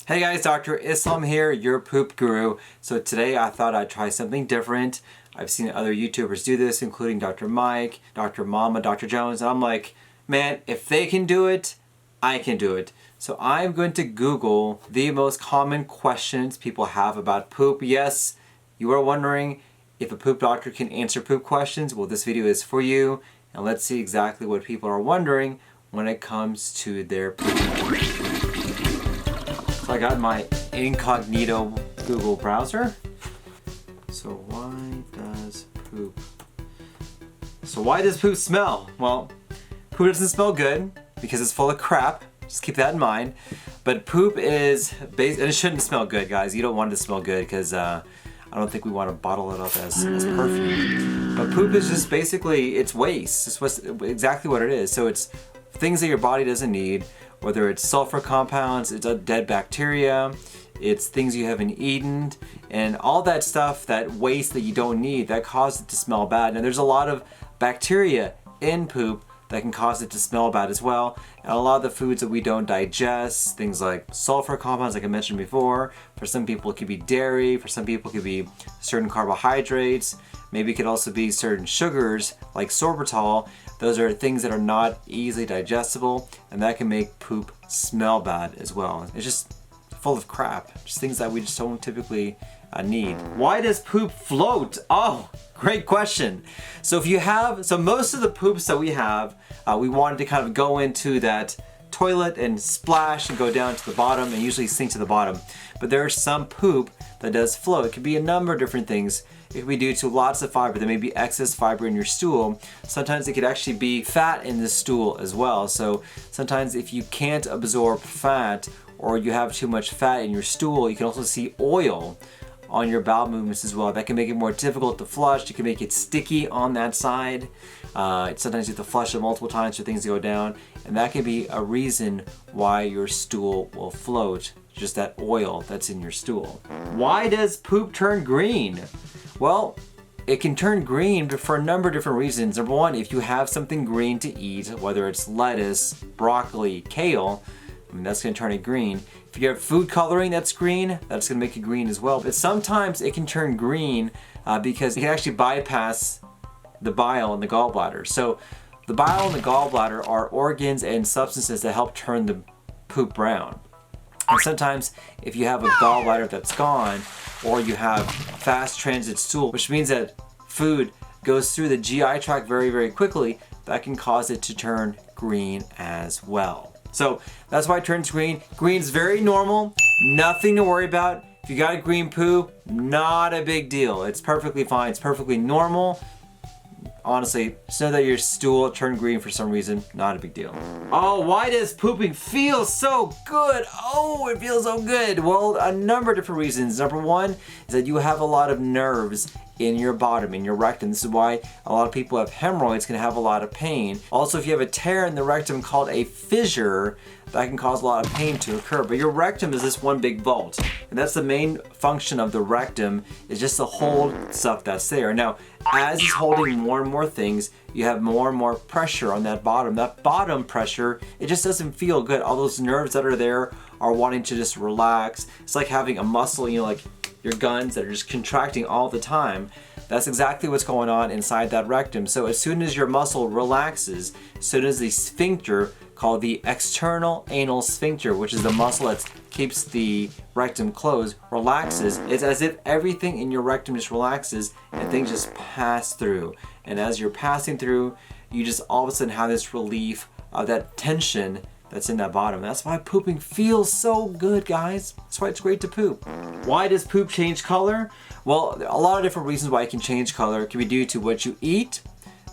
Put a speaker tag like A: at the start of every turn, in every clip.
A: Hey guys, Dr. Islam here, your poop guru. So today I thought I'd try something different. I've seen other YouTubers do this, including Dr. Mike, Dr. Mama, Dr. Jones, and I'm like, man, if they can do it, I can do it. So I'm going to Google the most common questions people have about poop. Yes, you are wondering if a poop doctor can answer poop questions. Well, this video is for you, and let's see exactly what people are wondering when it comes to their poop. So I got my incognito Google browser. So why does poop smell? Well, poop doesn't smell good because it's full of crap. Just keep that in mind. But poop is and it shouldn't smell good, guys. You don't want it to smell good because I don't think we want to bottle it up as perfume. But poop is just basically, it's waste. It's exactly what it is. So it's things that your body doesn't need. Whether it's sulfur compounds, it's dead bacteria, it's things you haven't eaten, and all that stuff, that waste that you don't need, that causes it to smell bad. Now there's a lot of bacteria in poop that can cause it to smell bad as well. And a lot of the foods that we don't digest, things like sulfur compounds, like I mentioned before, for some people it could be dairy, for some people it could be certain carbohydrates, maybe it could also be certain sugars like sorbitol. Those are things that are not easily digestible, and that can make poop smell bad as well. It's just full of crap, just things that we just don't typically need. Why does poop float? Oh, great question. So most of the poops that we have, we wanted to kind of go into that toilet and splash and go down to the bottom and usually sink to the bottom. But there's some poop that does float. It could be a number of different things. It could be due to lots of fiber. There may be excess fiber in your stool. Sometimes it could actually be fat in the stool as well. So sometimes if you can't absorb fat or you have too much fat in your stool, you can also see oil on your bowel movements as well. That can make it more difficult to flush. It can make it sticky on that side. Sometimes you have to flush it multiple times for things to go down. And that can be a reason why your stool will float, just that oil that's in your stool. Why does poop turn green? Well, it can turn green for a number of different reasons. Number one, if you have something green to eat, whether it's lettuce, broccoli, kale, that's going to turn it green. If you have food coloring that's green, that's going to make it green as well. But sometimes it can turn green because it can actually bypass the bile and the gallbladder. So the bile and the gallbladder are organs and substances that help turn the poop brown. And sometimes if you have a gallbladder that's gone, or you have fast transit stool, which means that food goes through the GI tract very, very quickly, that can cause it to turn green as well. So that's why it turns green. Green's very normal, nothing to worry about. If you got a green poo, not a big deal. It's perfectly fine, it's perfectly normal. Honestly, just know that your stool turned green for some reason, not a big deal. Oh, why does pooping feel so good? Oh, it feels so good. Well, a number of different reasons. Number one is that you have a lot of nerves in your bottom, in your rectum. This is why a lot of people who have hemorrhoids can have a lot of pain. Also, if you have a tear in the rectum called a fissure, that can cause a lot of pain to occur. But your rectum is this one big vault. And that's the main function of the rectum, is just to hold stuff that's there. Now, as it's holding more and more things, you have more and more pressure on that bottom. That bottom pressure, it just doesn't feel good. All those nerves that are there are wanting to just relax. It's like having a muscle, like your guns that are just contracting all the time. That's exactly what's going on inside that rectum. So as soon as your muscle relaxes, as soon as the sphincter, called the external anal sphincter, which is the muscle that keeps the rectum closed, relaxes, it's as if everything in your rectum just relaxes and things just pass through. And as you're passing through, you just all of a sudden have this relief of that tension that's in that bottom. That's why pooping feels so good, guys. That's why it's great to poop. Why does poop change color? Well, a lot of different reasons why it can change color. It can be due to what you eat,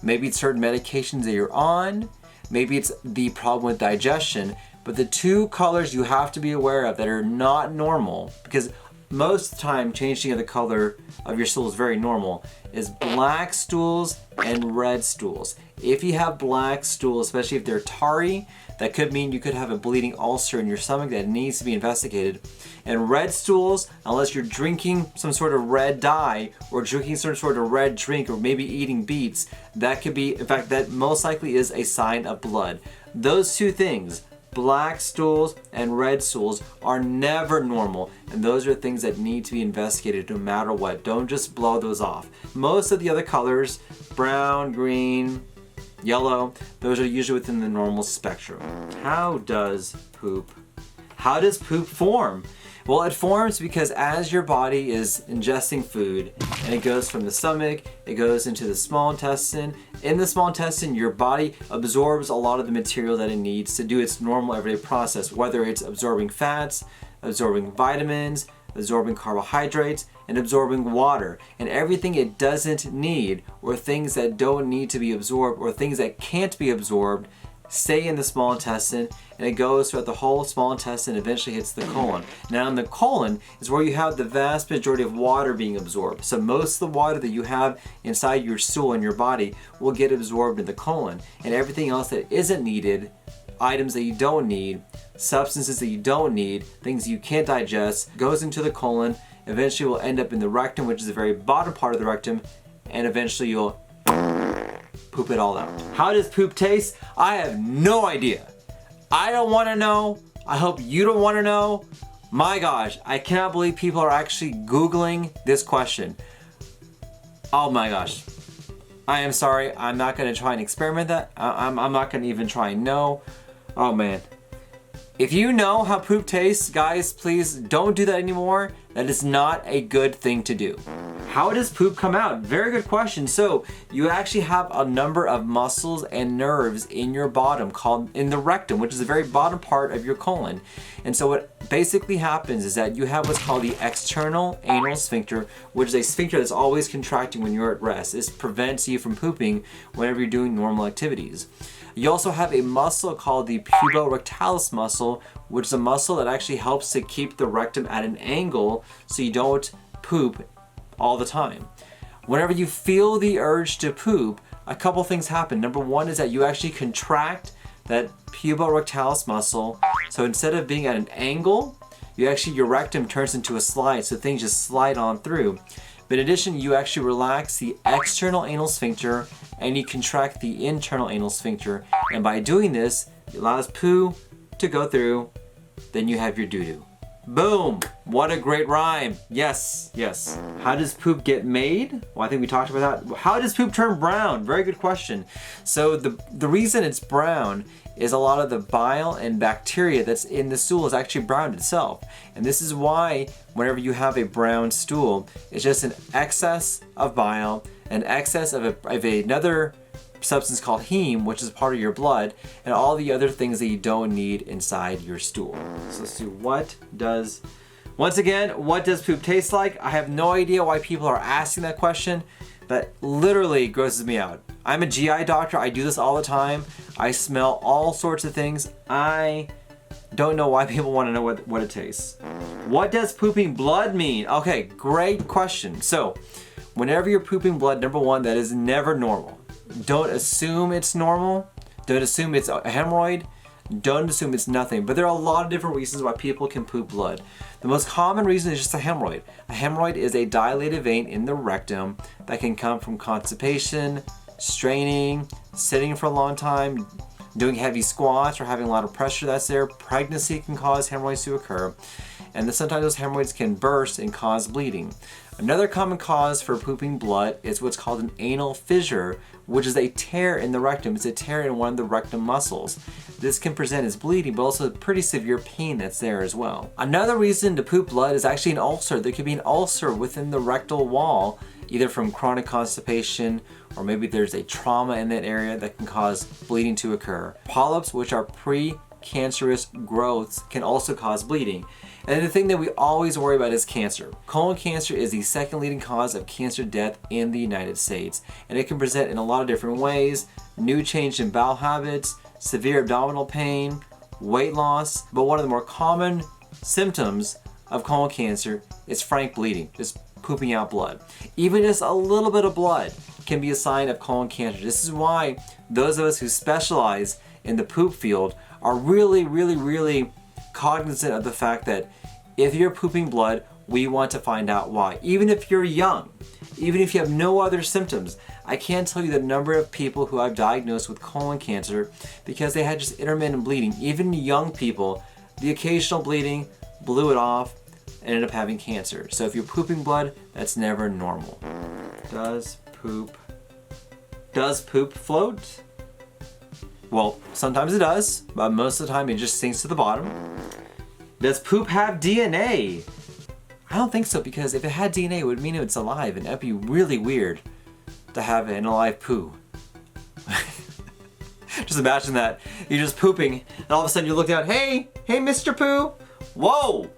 A: maybe it's certain medications that you're on, maybe it's the problem with digestion. But the two colors you have to be aware of that are not normal, because most of the time changing of the color of your stool is very normal, is black stools and red stools. If you have black stools, especially if they're tarry, that could mean you could have a bleeding ulcer in your stomach that needs to be investigated. And red stools, unless you're drinking some sort of red dye or drinking some sort of red drink or maybe eating beets, that could be, in fact, that most likely is a sign of blood. Those two things, black stools and red stools are never normal, and those are things that need to be investigated no matter what. Don't just blow those off. Most of the other colors, brown, green, yellow, those are usually within the normal spectrum. How does poop form? Well, it forms because as your body is ingesting food and it goes from the stomach, it goes into the small intestine. In the small intestine, your body absorbs a lot of the material that it needs to do its normal everyday process, whether it's absorbing fats, absorbing vitamins, absorbing carbohydrates, and absorbing water. And everything it doesn't need, or things that don't need to be absorbed, or things that can't be absorbed, stay in the small intestine, and it goes throughout the whole small intestine, eventually hits the colon. Now in the colon is where you have the vast majority of water being absorbed. So most of the water that you have inside your stool in your body will get absorbed in the colon. And everything else that isn't needed, items that you don't need, substances that you don't need, things you can't digest, goes into the colon, eventually will end up in the rectum, which is the very bottom part of the rectum, and eventually you'll poop it all out. How does poop taste? I have no idea. I don't want to know. I hope you don't want to know. My gosh, I cannot believe people are actually Googling this question. Oh my gosh. I am sorry. I'm not going to try and experiment that. I'm not going to even try and know. Oh man. If you know how poop tastes, guys, please don't do that anymore. That is not a good thing to do. How does poop come out? Very good question. So you actually have a number of muscles and nerves in your bottom called in the rectum, which is the very bottom part of your colon. And so what basically happens is that you have what's called the external anal sphincter, which is a sphincter that's always contracting when you're at rest. This prevents you from pooping whenever you're doing normal activities. You also have a muscle called the puborectalis muscle, which is a muscle that actually helps to keep the rectum at an angle so you don't poop all the time. Whenever you feel the urge to poop, a couple things happen. Number one is that you actually contract that puborectalis muscle. So instead of being at an angle, your rectum turns into a slide, so things just slide on through. But in addition, you actually relax the external anal sphincter and you contract the internal anal sphincter. And by doing this, it allows poo to go through, then you have your doo-doo. Boom! What a great rhyme. Yes, yes. How does poop get made? Well, I think we talked about that. How does poop turn brown? Very good question. So the reason it's brown is a lot of the bile and bacteria that's in the stool is actually brown itself. And this is why whenever you have a brown stool, it's just an excess of bile, an excess of another substance called heme, which is part of your blood, and all the other things that you don't need inside your stool. So let's see, once again, what does poop taste like? I have no idea why people are asking that question. That literally grosses me out. I'm a GI doctor, I do this all the time. I smell all sorts of things. I don't know why people want to know what it tastes. What does pooping blood mean? Okay, great question. So, whenever you're pooping blood, number one, that is never normal. Don't assume it's normal. Don't assume it's a hemorrhoid. Don't assume it's nothing. But there are a lot of different reasons why people can poop blood. The most common reason is just a hemorrhoid. A hemorrhoid is a dilated vein in the rectum that can come from constipation, straining, sitting for a long time, doing heavy squats, or having a lot of pressure that's there. Pregnancy can cause hemorrhoids to occur. And then sometimes those hemorrhoids can burst and cause bleeding. Another common cause for pooping blood is what's called an anal fissure, which is a tear in the rectum. It's a tear in one of the rectum muscles. This can present as bleeding, but also pretty severe pain that's there as well. Another reason to poop blood is actually an ulcer. There could be an ulcer within the rectal wall, either from chronic constipation, or maybe there's a trauma in that area that can cause bleeding to occur. Polyps, which are precancerous growths, can also cause bleeding. And the thing that we always worry about is cancer. Colon cancer is the second leading cause of cancer death in the United States. And it can present in a lot of different ways. New change in bowel habits, severe abdominal pain, weight loss. But one of the more common symptoms of colon cancer is frank bleeding, just pooping out blood. Even just a little bit of blood can be a sign of colon cancer. This is why those of us who specialize in the poop field are really cognizant of the fact that if you're pooping blood, we want to find out why. Even if you're young, even if you have no other symptoms, I can't tell you the number of people who I've diagnosed with colon cancer because they had just intermittent bleeding. Even young people, the occasional bleeding blew it off and ended up having cancer. So if you're pooping blood, that's never normal. Does poop float? Well, sometimes it does, but most of the time it just sinks to the bottom. Does poop have DNA? I don't think so, because if it had DNA, it would mean it's alive, and that'd be really weird to have an alive poo. Just imagine that. You're just pooping, and all of a sudden you look down, hey, Mr. Poo. Whoa,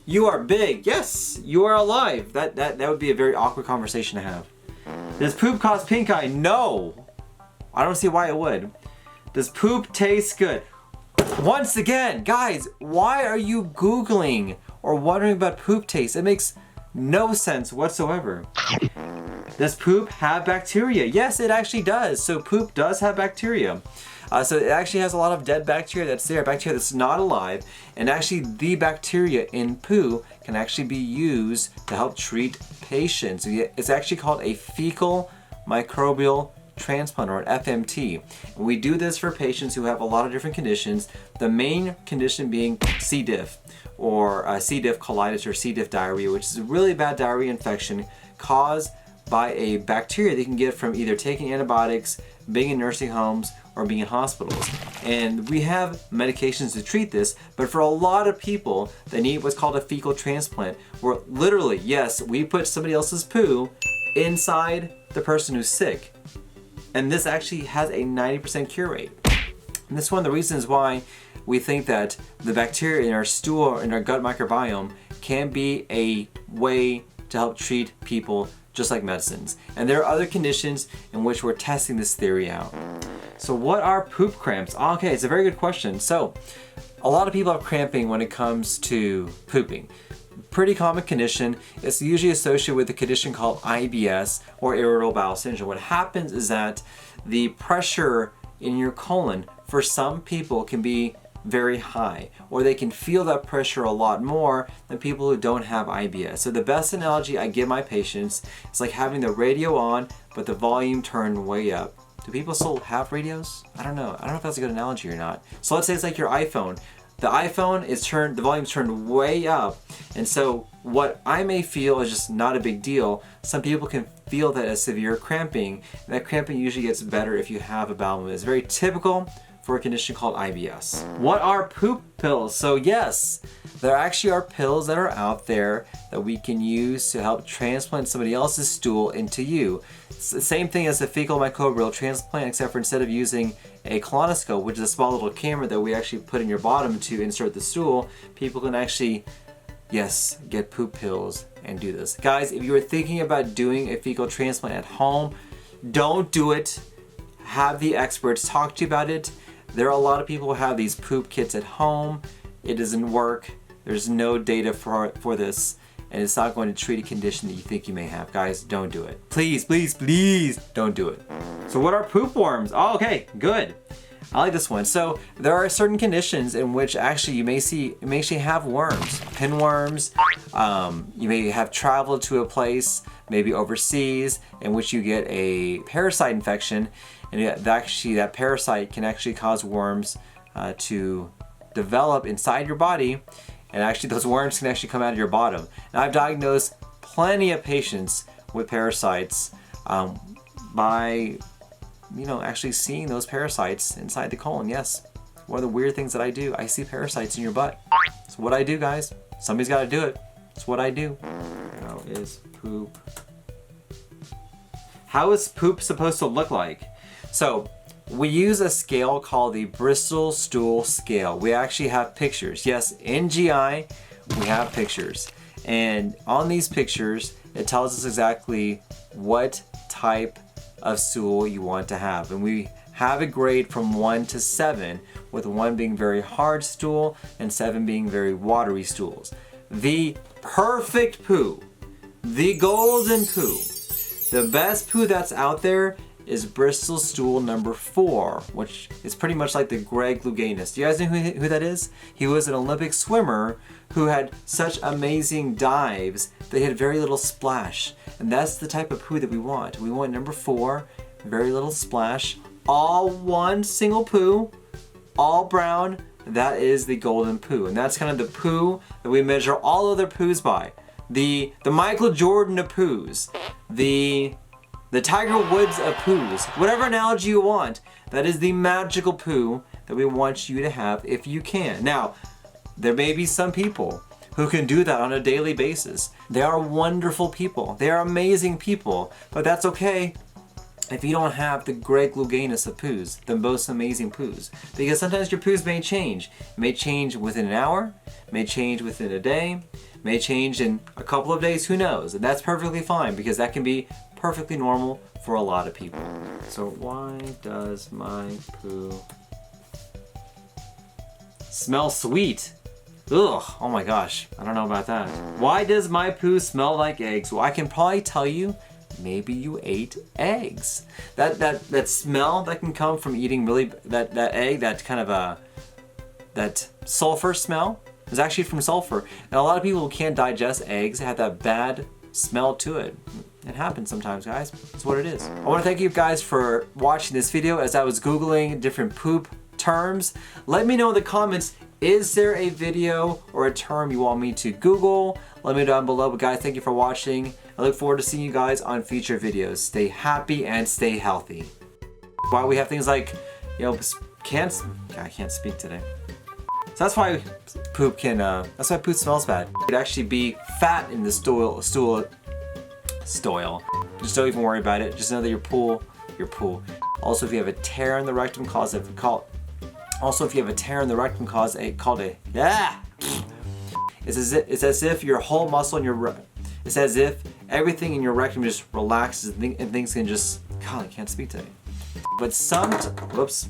A: you are big. Yes, you are alive. That would be a very awkward conversation to have. Does poop cause pink eye? No. I don't see why it would. Does poop taste good? Once again, guys, why are you Googling or wondering about poop taste? It makes no sense whatsoever. Does poop have bacteria? Yes, it actually does. So poop does have bacteria. So it actually has a lot of dead bacteria that's there, bacteria that's not alive, and actually the bacteria in poo can actually be used to help treat patients. It's actually called a fecal microbial transplant, or an FMT. And we do this for patients who have a lot of different conditions, the main condition being C. diff, or C. diff colitis, or C. diff diarrhea, which is a really bad diarrhea infection caused by a bacteria they can get from either taking antibiotics, being in nursing homes, or being in hospitals. And we have medications to treat this, but for a lot of people, they need what's called a fecal transplant, where literally, yes, we put somebody else's poo inside the person who's sick. And this actually has a 90% cure rate. And this is one of the reasons why we think that the bacteria in our stool or in our gut microbiome can be a way to help treat people just like medicines. And there are other conditions in which we're testing this theory out. So what are poop cramps? Okay, it's a very good question. So a lot of people have cramping when it comes to pooping. Pretty common condition. It's usually associated with a condition called IBS, or irritable bowel syndrome. What happens is that the pressure in your colon for some people can be very high, or they can feel that pressure a lot more than people who don't have IBS. So the best analogy I give my patients is like having the radio on but the volume turned way up. Do people still have radios? I don't know if that's a good analogy or not. So let's say it's like your iPhone. The iPhone is the volume's turned way up, and so what I may feel is just not a big deal, some people can feel that as severe cramping, and that cramping usually gets better if you have a bowel movement. It's very typical for a condition called IBS. What are poop pills? So yes, there actually are pills that are out there that we can use to help transplant somebody else's stool into you. It's the same thing as a fecal microbial transplant, except for instead of using a colonoscope, which is a small little camera that we actually put in your bottom to insert the stool, people can actually, yes, get poop pills and do this. Guys, if you are thinking about doing a fecal transplant at home, don't do it. Have the experts talk to you about it. There are a lot of people who have these poop kits at home. It doesn't work. There's no data for this, and it's not going to treat a condition that you think you may have. Guys, don't do it. Please, please, please don't do it. So what are poop worms? Oh, okay, good. I like this one. So there are certain conditions in which actually you may actually have worms, pinworms. You may have traveled to a place, maybe overseas, in which you get a parasite infection, and actually that parasite can actually cause worms to develop inside your body, and actually those worms can actually come out of your bottom. Now I've diagnosed plenty of patients with parasites by actually seeing those parasites inside the colon. Yes, one of the weird things that I do, I see parasites in your butt. It's what I do, guys. Somebody's got to do it. It's what I do. How is poop supposed to look like? So we use a scale called the Bristol Stool Scale. We actually have pictures. Yes, in GI, we have pictures. And on these pictures, it tells us exactly what type of stool you want to have. And we have a grade from 1 to 7, with 1 being very hard stool and 7 being very watery stools. The perfect poo, the golden poo, the best poo that's out there is Bristol stool number 4, which is pretty much like the Greg Louganis. Do you guys know who that is? He was an Olympic swimmer who had such amazing dives that he had very little splash. And that's the type of poo that we want. We want number 4, very little splash, all one single poo, all brown. That is the golden poo. And that's kind of the poo that we measure all other poos by. The Michael Jordan of poos, the Tiger Woods of poos, whatever analogy you want, that is the magical poo that we want you to have if you can. Now, there may be some people who can do that on a daily basis. They are wonderful people. They are amazing people, but that's okay if you don't have the Greg Louganis of poos, the most amazing poos. Because sometimes your poos may change. It may change within an hour, may change within a day, may change in a couple of days, who knows? And that's perfectly fine because that can be perfectly normal for a lot of people. So why does my poo smell sweet? Ugh, oh my gosh, I don't know about that. Why does my poo smell like eggs? Well, I can probably tell you, maybe you ate eggs. That smell that can come from eating that egg, that kind of that sulfur smell is actually from sulfur. And a lot of people who can't digest eggs have that bad smell to it. It happens sometimes, guys. It's what it is. I want to thank you guys for watching this video as I was Googling different poop terms. Let me know in the comments, is there a video or a term you want me to Google? Let me know down below. But guys, thank you for watching. I look forward to seeing you guys on future videos. Stay happy and stay healthy. Why we have things like, you know, I can't speak today. So that's why poop that's why poop smells bad. It could actually be fat in the stool. Just don't even worry about it. Just know that your pool. Also, if you have a tear in the rectum, called a It's as if your whole muscle in your it's as if everything in your rectum just relaxes and things can just, God, I can't speak today. But whoops.